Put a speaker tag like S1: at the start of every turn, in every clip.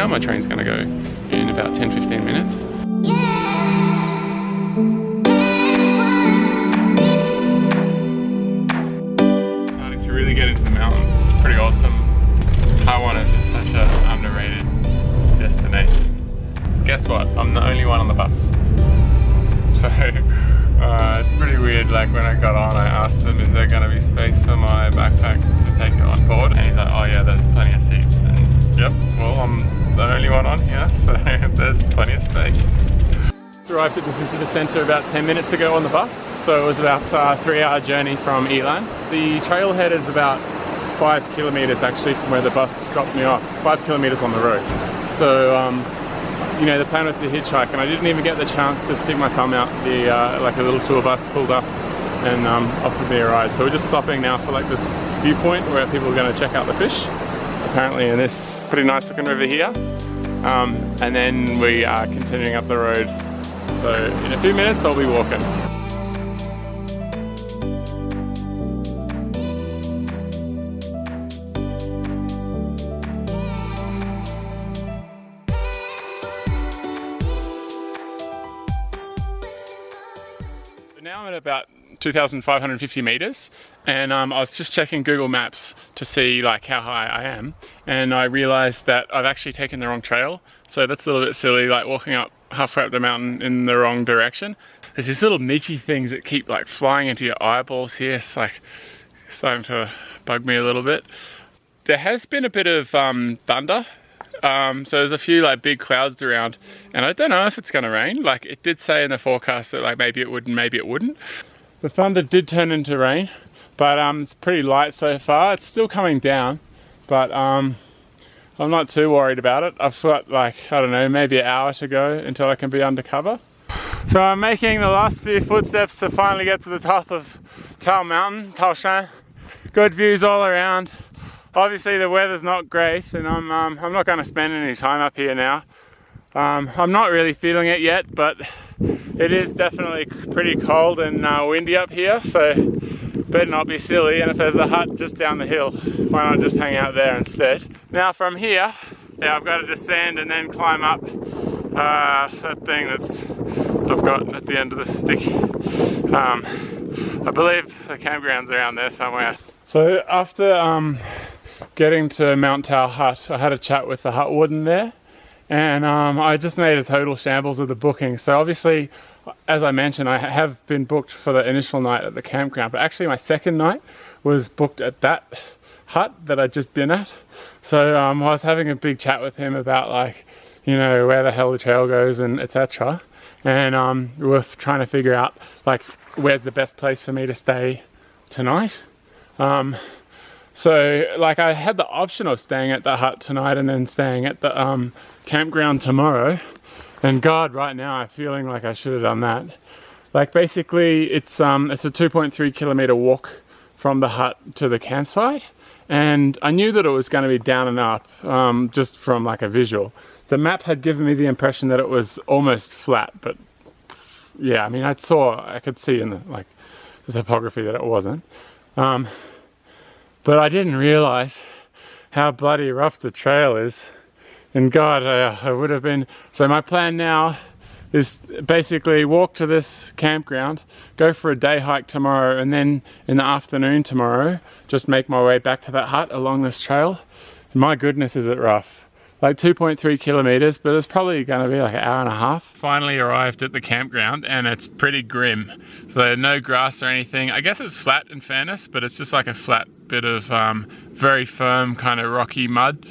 S1: now. My train's gonna go in about 10-15 minutes. Starting to really get into the mountains. It's pretty awesome. Taiwan is just such an underrated destination. Guess what? I'm the only one on the bus. So it's pretty weird. Like when I got on, I asked them, is there going to be space for my backpack to take it on board? And he's like, oh yeah, there's plenty of seats. And yep, well, I'm the only one on here, so there's plenty of space. Arrived at the visitor centre about 10 minutes ago on the bus. So it was about a 3-hour journey from Ilan. The trailhead is about 5 kilometres actually from where the bus dropped me off. 5 kilometres on the road. So you know, the plan was to hitchhike, and I didn't even get the chance to stick my thumb out. Like a little tour bus pulled up and offered me a ride. So we're just stopping now for like this viewpoint where people are going to check out the fish, apparently in this pretty nice looking river here. And then we are continuing up the road. So in a few minutes I'll be walking. Now I'm at about 2,550 meters, and I was just checking Google Maps to see like how high I am, and I realized that I've actually taken the wrong trail. So that's a little bit silly, like walking up halfway up the mountain in the wrong direction. There's these little midgy things that keep like flying into your eyeballs here. It's like starting to bug me a little bit. There has been a bit of thunder. So there's a few like big clouds around, and I don't know if it's gonna rain. Like it did say in the forecast that like maybe it would and maybe it wouldn't. The thunder did turn into rain, but it's pretty light so far. It's still coming down, but I'm not too worried about it. I've got like, I don't know, maybe an hour to go until I can be undercover. So I'm making the last few footsteps to finally get to the top of Tao Mountain, Tao Shan. Good views all around. Obviously the weather's not great, and I'm not going to spend any time up here now. I'm not really feeling it yet, but it is definitely pretty cold and windy up here, so better not be silly. And if there's a hut just down the hill, why not just hang out there instead? Now from here, yeah, I've got to descend and then climb up that thing that's I've got at the end of the stick. I believe the campground's around there somewhere. So after getting to Mount Tao Hut, I had a chat with the hut warden there, and I just made a total shambles of the booking. So obviously, as I mentioned, I have been booked for the initial night at the campground, but actually my second night was booked at that hut that I'd just been at. So I was having a big chat with him about like, you know, where the hell the trail goes and etc. And we were trying to figure out like where's the best place for me to stay tonight. So like I had the option of staying at the hut tonight and then staying at the campground tomorrow, and God, right now I'm feeling like I should have done that. Like basically it's a 2.3 kilometer walk from the hut to the campsite, and I knew that it was going to be down and up just from like a visual. The map had given me the impression that it was almost flat, but yeah, I mean I could see in the topography that it wasn't. But I didn't realize how bloody rough the trail is. And God, I would have been... So my plan now is basically walk to this campground, go for a day hike tomorrow, and then in the afternoon tomorrow, just make my way back to that hut along this trail. And my goodness, is it rough. Like 2.3 kilometers, but it's probably going to be like an hour and a half. Finally arrived at the campground, and it's pretty grim. So no grass or anything. I guess it's flat in fairness, but it's just like a flat bit of very firm kind of rocky mud.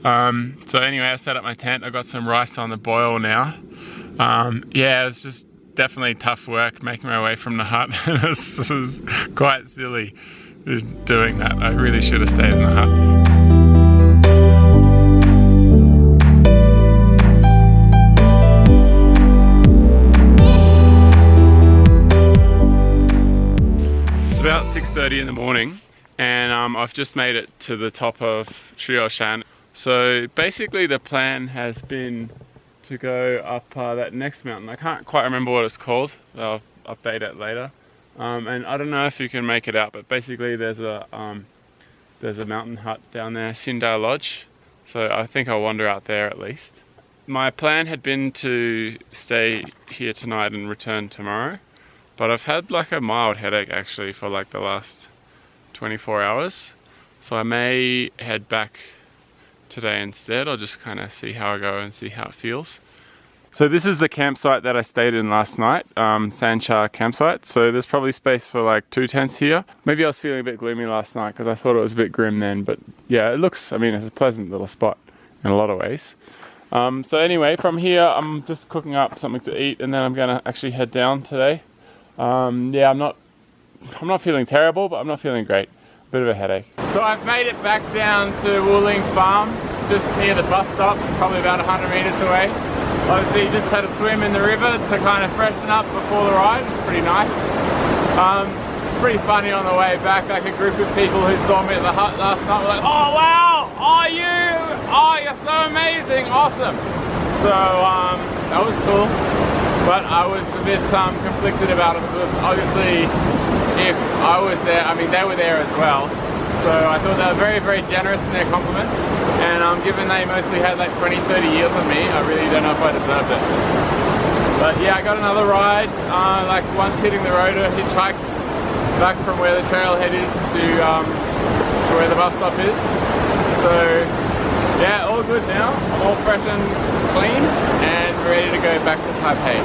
S1: So anyway, I set up my tent. I've got some rice on the boil now. Yeah, it's just definitely tough work making my way from the hut. This is quite silly doing that. I really should have stayed in the hut. About 6:30 in the morning, and I've just made it to the top of Shan. So basically the plan has been to go up that next mountain. I can't quite remember what it's called. I'll update it later. And I don't know if you can make it out, but basically there's a mountain hut down there, Sindar Lodge. So I think I'll wander out there at least. My plan had been to stay here tonight and return tomorrow, but I've had like a mild headache actually for like the last 24 hours. So I may head back today instead. I'll just kind of see how I go and see how it feels. So this is the campsite that I stayed in last night, Sancha campsite. So there's probably space for like 2 tents here. Maybe I was feeling a bit gloomy last night because I thought it was a bit grim then, but yeah, it looks, I mean, it's a pleasant little spot in a lot of ways. So anyway, from here, I'm just cooking up something to eat and then I'm gonna actually head down today. Yeah, I'm not feeling terrible, but I'm not feeling great. Bit of a headache. So I've made it back down to Wuling farm, just near the bus stop. It's probably about 100 meters away. Obviously just had a swim in the river to kind of freshen up before the ride. It's pretty nice. It's pretty funny on the way back, like a group of people who saw me at the hut last night were like, oh wow, you're so amazing, awesome. So that was cool, but I was a bit conflicted about it because obviously if I was there, I mean they were there as well. So I thought they were very, very generous in their compliments, and given they mostly had like 20, 30 years on me, I really don't know if I deserved it. But yeah, I got another ride, like once hitting the road, I hitchhiked back from where the trailhead is to where the bus stop is. So yeah, all good now. I'm all fresh and clean and ready to go back to Taipei.